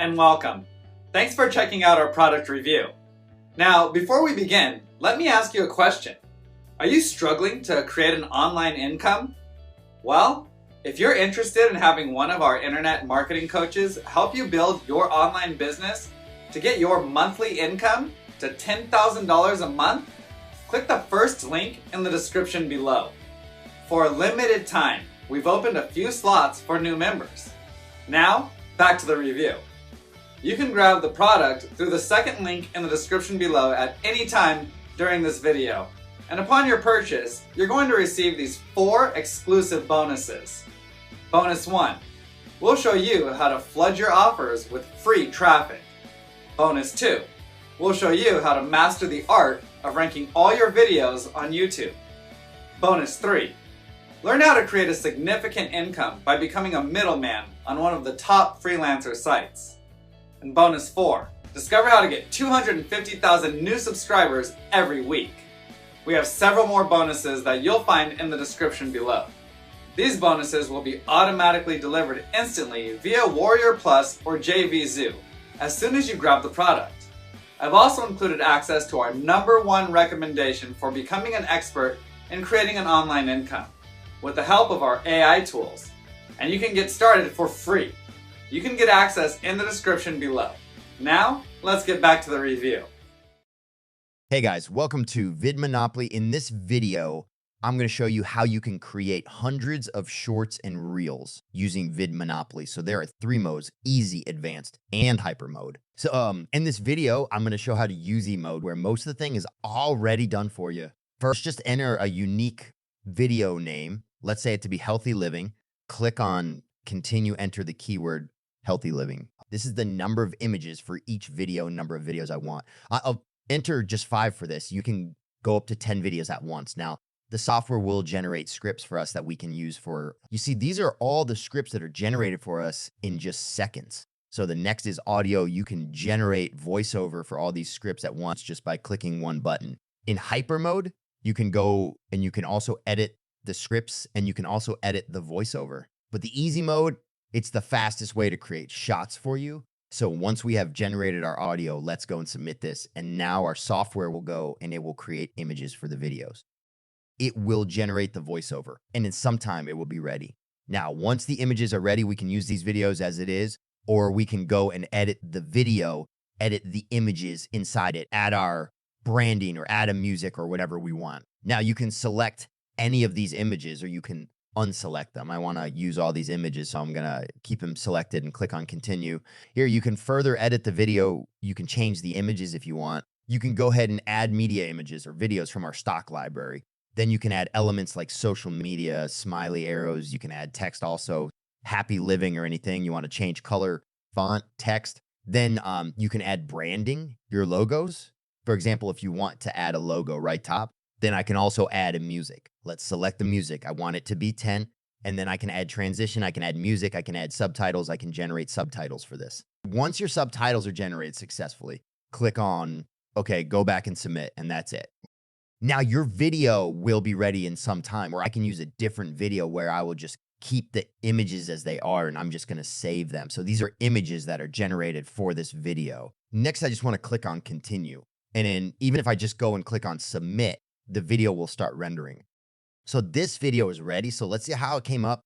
and welcome. Thanks for checking out our product review. Now, before we begin, let me ask you a question. Are you struggling to create an online income? Well, if you're interested in having one of our internet marketing coaches help you build your online business to get your monthly income to $10,000 a month, click the first link in the description below. For a limited time, we've opened a few slots for new members. Now, back to the review. You can grab the product through the second link in the description below at any time during this video. And upon your purchase, you're going to receive these 4 exclusive bonuses. Bonus 1, we'll show you how to flood your offers with free traffic. Bonus 2, we'll show you how to master the art of ranking all your videos on YouTube. Bonus 3, learn how to create a significant income by becoming a middleman on one of the top freelancer sites. And bonus 4, discover how to get 250,000 new subscribers every week. We have several more bonuses that you'll find in the description below. These bonuses will be automatically delivered instantly via Warrior Plus or JVZoo as soon as you grab the product. I've also included access to our #1 recommendation for becoming an expert in creating an online income with the help of our AI tools. And you can get started for free. You can get access in the description below. Now, let's get back to the review. Hey guys, welcome to Vid Monopoly. In this video, I'm going to show you how you can create hundreds of shorts and reels using Vid Monopoly. So there are 3 modes: easy, advanced, and hyper mode. So in this video, I'm going to show how to use E mode, where most of the thing is already done for you. First, just enter a unique video name. Let's say it to be healthy living. Click on continue, enter the keyword healthy living. This is the number of images for each video, number of videos I want. I'll enter just 5 for this. You can go up to 10 videos at once. Now, the software will generate scripts for us that we can use for, you see, these are all the scripts that are generated for us in just seconds. So the next is audio. You can generate voiceover for all these scripts at once just by clicking one button. In hyper mode, you can go and you can also edit the scripts and you can also edit the voiceover. But the easy mode, it's the fastest way to create shots for you. So once we have generated our audio, let's go and submit this. And now our software will go and it will create images for the videos. It will generate the voiceover and in some time it will be ready. Now, once the images are ready, we can use these videos as it is, or we can go and edit the video, edit the images inside it, add our branding or add a music or whatever we want. Now you can select any of these images or you can unselect them. I want to use all these images, so I'm going to keep them selected and click on continue. Here, you can further edit the video. You can change the images if you want. You can go ahead and add media images or videos from our stock library. Then you can add elements like social media, smiley arrows. You can add text also, happy living or anything. You want to change color, font, text. Then you can add branding, your logos. For example, if you want to add a logo right top, then I can also add a music. Let's select the music. I want it to be 10. And then I can add transition. I can add music. I can add subtitles. I can generate subtitles for this. Once your subtitles are generated successfully, click on, okay, go back and submit. And that's it. Now your video will be ready in some time, or I can use a different video where I will just keep the images as they are and I'm just going to save them. So these are images that are generated for this video. Next, I just want to click on continue. And then even if I just go and click on submit, the video will start rendering. So this video is ready. So let's see how it came up.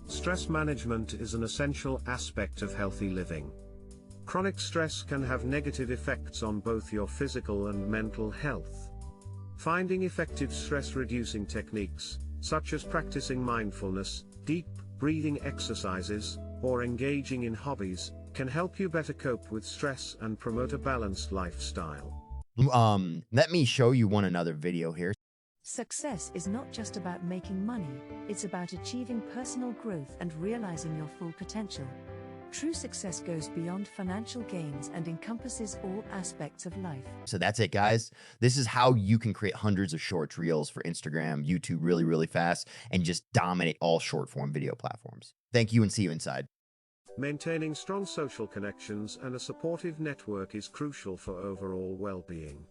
Stress management is an essential aspect of healthy living. Chronic stress can have negative effects on both your physical and mental health. Finding effective stress-reducing techniques, such as practicing mindfulness, deep breathing exercises, or engaging in hobbies, can help you better cope with stress and promote a balanced lifestyle. Let me show you another video here. Success is not just about making money, it's about achieving personal growth and realizing your full potential. True success goes beyond financial gains and encompasses all aspects of life. So that's it, guys. This is how you can create hundreds of short reels for Instagram, YouTube really, really fast and just dominate all short form video platforms. Thank you and see you inside. Maintaining strong social connections and a supportive network is crucial for overall well-being.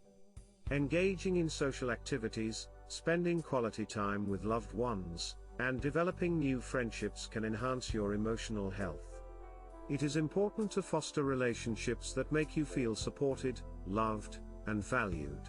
Engaging in social activities, spending quality time with loved ones, and developing new friendships can enhance your emotional health. It is important to foster relationships that make you feel supported, loved, and valued.